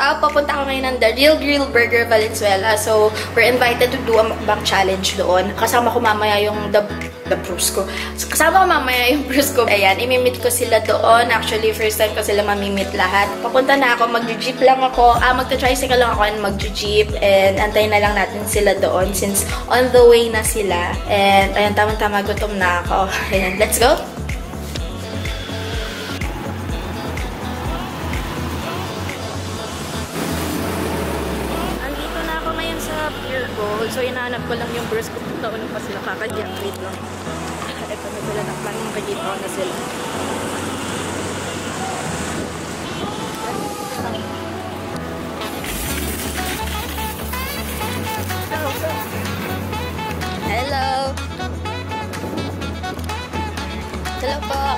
Papunta ako ngayon ng The Real Grill Burger Valenzuela. So, we're invited to do a mukbang challenge doon. Kasama ko mamaya yung the Brusco. So, kasama ko mamaya yung Brusco. Ayan, imimit ko sila doon. Actually, first time ko sila mamimit lahat. Papunta na ako, mag-jeep lang ako. Magta-tricycle lang ako and mag-jeep. And antayin na lang natin sila doon since on the way na sila. And ayan, tamang-tama, gutom na ako. Ayan, let's go! So, inaanap ko lang yung Brusco. Naunang pa sila kakadya. Wait lang. Ito na sila nakman. Makikita ko na sila. Hello! Hello po!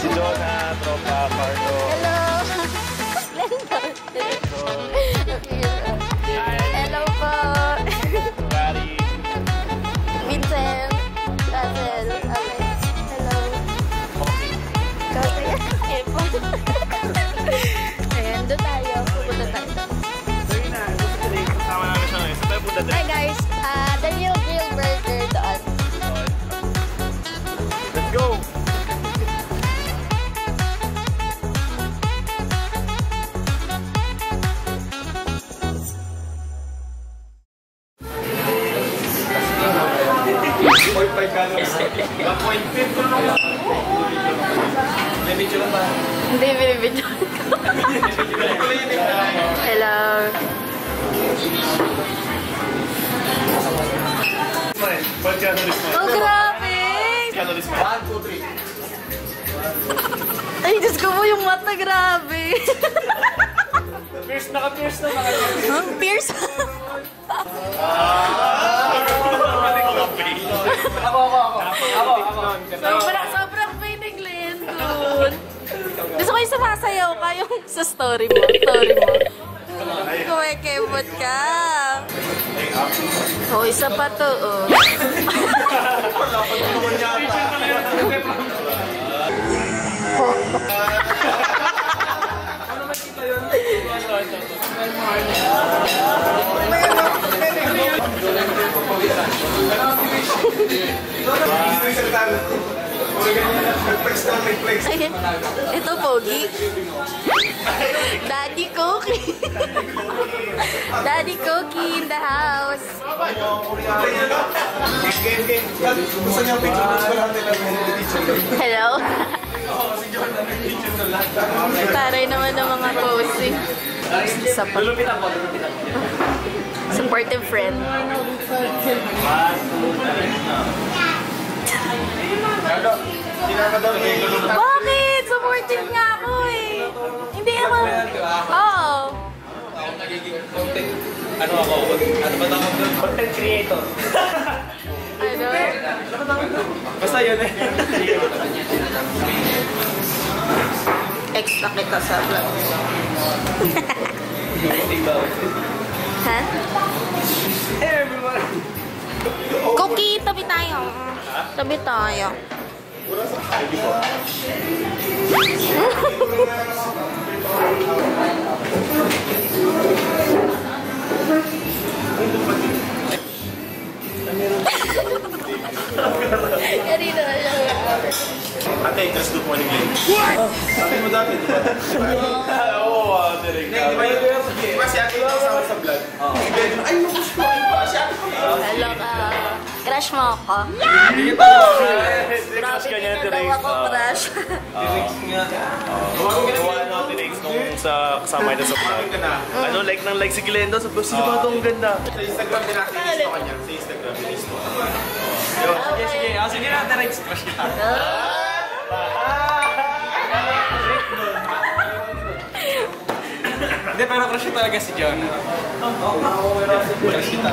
Si Donna, tropa, Carlo. Hello! Hello po! Gary. Vincent! Russell! Alex! Hello! Coffee! Ayan, doon tayo. Pupunta tayo. Sorry na. Kasama namin siya ngayon. Saan tayo punta din? Hi guys! The Real Grill Burger doon. Let's go! Hindi, binibidyo ko. Hello. Oh, grabe! Ay, Diyos ko mo yung mata, grabe. Pierce na mga Huh? Pierce? Sobrang pinig, Lendon. Gusto ko yung sumasayaw ka yung sa story mo. Kumekebot ka. Oh, isa pa to, oh. Ito, Pogi. Daddy Cookie. Daddy Cookie in the house. Hello? Taray naman ng mga posing. Supportive friend. Bakit? Supportive nga ako eh. Hindi ako. Oo. Ano ako? Ano ba tawag doon? Content creator. Ano? Basta yun eh. Extra kita sa vlog. Ha? Hey everyone! Cookie, tabi tayo. Tabi tayo. Kanina na siya. Ate, just do morning late. What? Sabi mo dati, di ba? Oo, direct. Di ba si ate yung kasama sa vlog? Ay, mabush ko. Si ate ko. Hello ka. Crush mo ako. Hindi ka crush ka niya, Daw ako crush. Directs nga. Gawa no, directs nung sa kasama ito sa vlog. Ano, like nang like si Glendo. Sabi ko, sino ba itong ganda? Sa Instagram din natin inis ko kanya. Sa Instagram, inis ko. Sige. Sige na, directs. Crush kita. Hindi, pero crush ko talaga si John. Crush kita.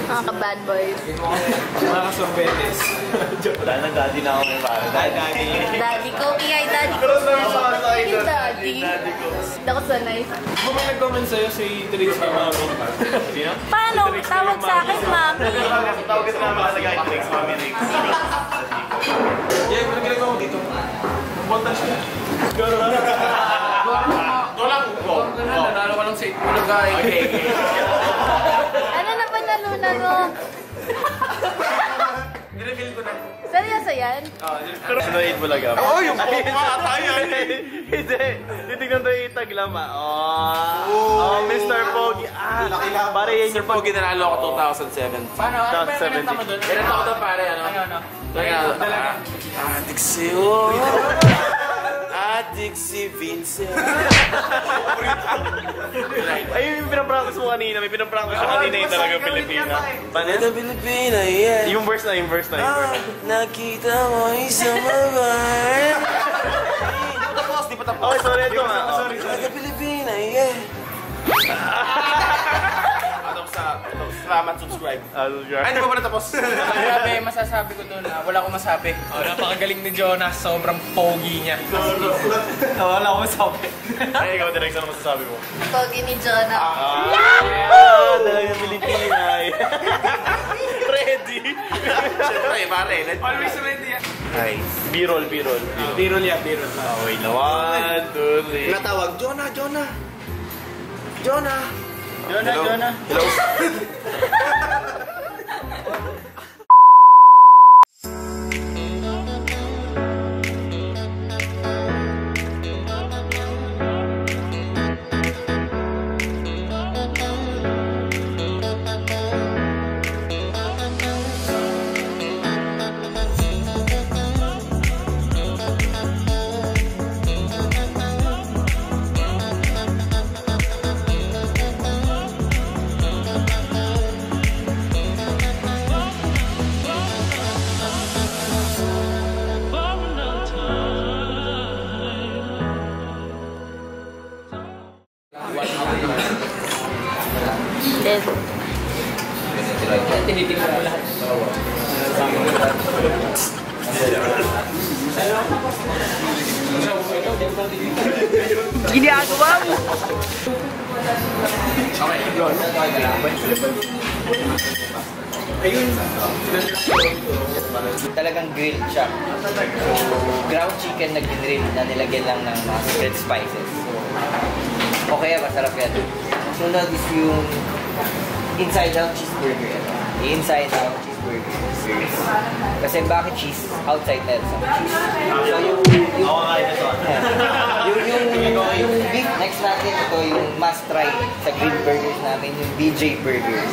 Mga ka-bad boys. Mga kasorbetes. Wala na, daddy na ako may para. Daddy Cookie, ay Daddy Cookie. Yung daddy. Hindi ako sanay. Kung may nag-comment sa'yo si Trix na mami. Sino? Paano? Tawag sa akin, mami. Tawag ka na mga sagay, Trix, mami Trix. Yeah, kung ginagawa mo dito. Montage na. guys. Okay. Ano na ba nalunan mo? I-reveal ko na. Seryoso yan? Pero sinayin mo lang ako. Oo, yung pangata yan. Hindi. Titignan tayo yung taglama. Oh, Mr. Pogi. Pare yan yung Pogi nanalo ako 2007. Paano? Ano ba yung pinanta mo doon? Pinanta ko doon pare, ano? Adik si Adik si Vincent. Ay, yung pinapractice mo kanina. May pinapractice mo kanina yung talagang Pilipina. Ito Pilipina, yeah. Yung verse na. Nakita mo isang babae. Di pa tapos. Okay, sorry. Ito nga. Ito Pilipina, yeah. Salamat, subscribe. Ay, hindi pa pa natapos. Grabe, masasabi ko doon na wala akong masabi. Napakagaling ni Jonas, sobrang pogi niya. Wala akong masabi. Ay, ikaw, Direk, ano masasabi mo? Pogi ni Jonah. Talagang Pilipina. Ready? Siyempre, pare. Always ready yan. Ay, B-roll. Birol yan, birol. Okay na. 1, 2, 3. Natawag, Jonah. Jonah. Hello. Tinitingnan mo lahat. Ginagawa mo! Okay, yun. Talagang grilled siya. So, ground chicken na grill na nilagyan lang ng mga secret spices. Okay, masarap yan. Sunod is yung inside out cheeseburger. Inside out cheeseburger. Kasi bakit cheese? Outside na sa cheese. So yung beef next natin, ito yung must try sa grilled burgers namin, yung BJ Burgers.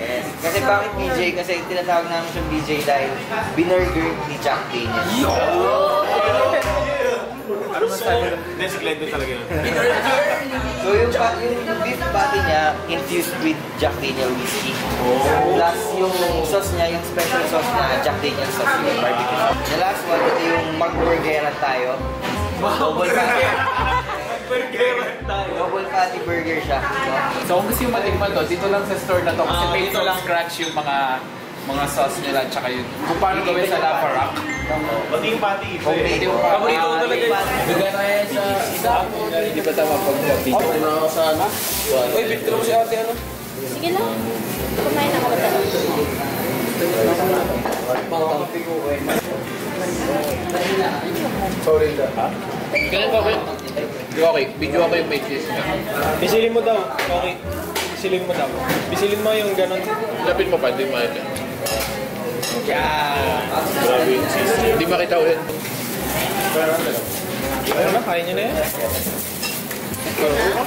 Yes. Kasi bakit BJ? Kasi tinatawag namin siyang BJ dahil binerger ni Jack Daniels. Ano masabi? Hindi, si Glendo talaga yun. So yung beef patty niya infused with Jack Daniel whiskey. Plus yung sauce niya, yung special sauce na Jack Daniel sauce, yung barbecue sauce. The last one, ito yung mag-burgeran tayo. Double patty burger siya. So kung gusto yung matikman to, dito lang sa store na to. Kasi made to scratch yung mga sauce nila tsaka yun. Kung paano gawin sa Lava Rock. Pati yung pati. Paborito ko talaga yun. Bigyan na yan sa isa. Hindi ba tama pag-gabi? Okay na ako sa ano? Uy, bitro mo si ate ano? Sige lang. Kumain ako ba Sorry ka. Ha? Ganyan ba? Okay, video ako yung may cheese. Bisilin mo daw. Okay. Bisilin mo daw. Bisilin mo yung ganon. Lapit mo pa, hindi makita. Grabe yung cheese. Hindi makita ulit. Ayun na, kaya nyo na yan.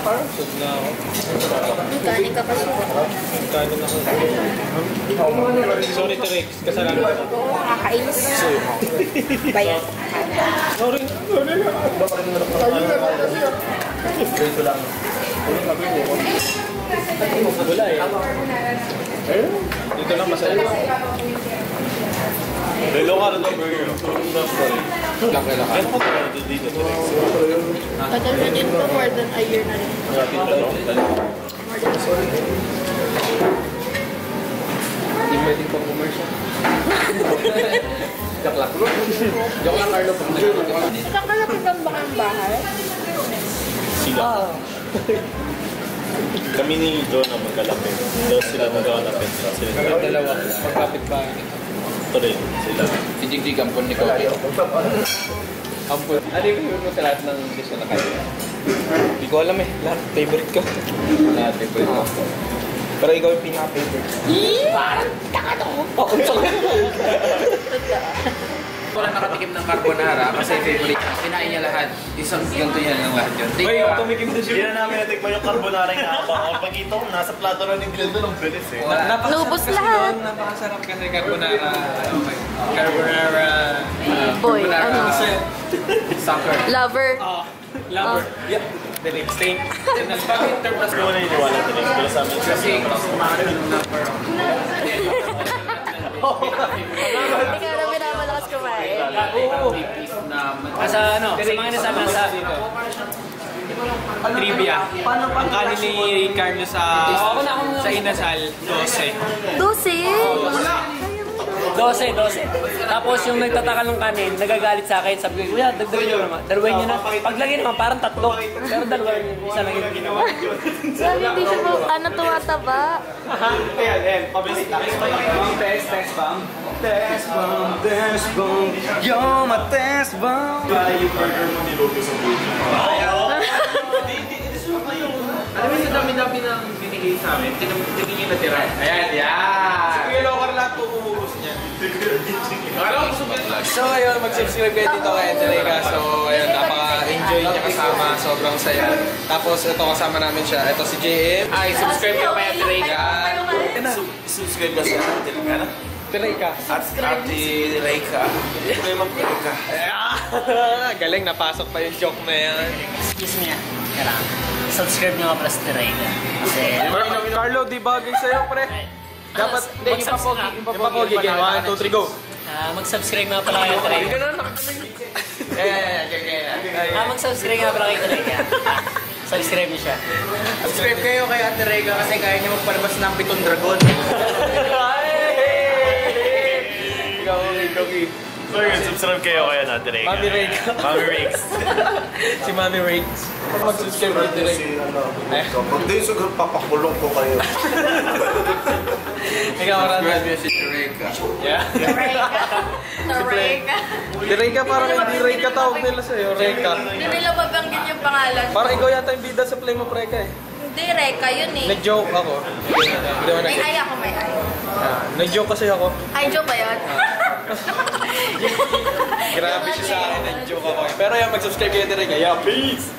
Parang sub na ako. Gani ka pa siya. Kano na ako. Sorry to Rex, kasalanan ko. Nakakainis. Bayan. Sorry. Wala eh. Dito lang masaya. Lelo ka na ng burger. Laki. Ano po tayo dito? Tagal na din po, more than a year na rin. Hindi mo din pang commercial. Joke lang. Joke lang, Carlo. Nakakalapitan ba kayong bahay? Sila. Kami ni John na magkalapit. Daw sila magkalapit. Sila dalawa. Magkapit ba? Sakto rin sila. Si Jigjig ampun ni Kobe. Ampun. Ano yung favorite mo sa lahat ng dish na nakain? Hindi ko alam eh. Lahat favorite ko. Lahat favorite mo. Pero ikaw yung pinaka-favorite. Wala nakatikim ng carbonara kasi favorite. Kinain niya lahat. Isang ganito yan ang lahat yun. Uy, tumikim din siya. Hindi na namin natikman yung carbonara yung nakabang. Pag ito, nasa plato na ni Glendo ng bilis eh. Lubos lahat. Napakasarap kasi carbonara. Carbonara. Boy, ano? Soccer. Lover. Lover. Yeah. The next thing. Hindi ko na iniwala ito rin. Pero sa amin Kasi kumain ng number. Ikaw na pinamalakas kumain. Sa ano, sa mga nasabi na sa trivia. Ang kanin ni Carlos sa Inasal, 12. 12? 12. Tapos yung nagtataka ng kanin, nagagalit sa akin. Sabi ko, kuya, dagdagan nyo naman. Dalawain nyo na. Paglagay naman, parang 3. Pero dalawain nyo. Isa lang yung ginawa. Sabi, hindi siya po, tumataba. Ayan. Test bomb. You're my test bomb. yung burger mo niluto sa buhay. Alam mo yung dami-dami ng binigay sa amin. Tingin yung natira. Ayan, yan! Sige, locker lahat po umubos niya. So ayun, mag-subscribe kayo dito kay Angelika. So ayun, napaka-enjoy niya kasama. Sobrang saya. Tapos ito kasama namin siya. Ito si JM. Ay, subscribe kayo kay Angelika. Subscribe ka sa Angelika na? Tireka. Angelika. Angelika. Galing, napasok pa yung joke na yan. Excuse me. Subscribe nyo nga pala sa Terega. Kasi... Carlo, di bagay sa'yo, pre. Dapat, ipapogi. 1, 2, 3, go. Mag-subscribe nga pala kayo Terega. Mag-subscribe nga pala kayo Terega. Subscribe niyo siya. Subscribe kayo kay Ate Rega kasi kaya niya magpalabas ng 7 dragon. Ikaw, So yun, subscribe kayo kaya natin Rega. Mami Rega. Mami Regs. Si Mami Regs. Mag-subscribe kay Rega. Kapag di sugar, papakulong ko kayo. Ikaw, Randa. Si Rega. Yeah. Reka. Di Rega, parang hindi Rega tawag nila sa'yo. Rega. Hindi nila babanggit yung pangalan. Parang ikaw yata yung bida sa play mo, Rega eh. Hindi, Reka yun eh. Nag-joke ako. Hindi mo May ay ako, may ay. Nag-joke kasi ako. Ay, joke ba yun? Grabe siya sa akin, nag-joke ako. Pero yung mag-subscribe kayo, Rega. Yeah, peace!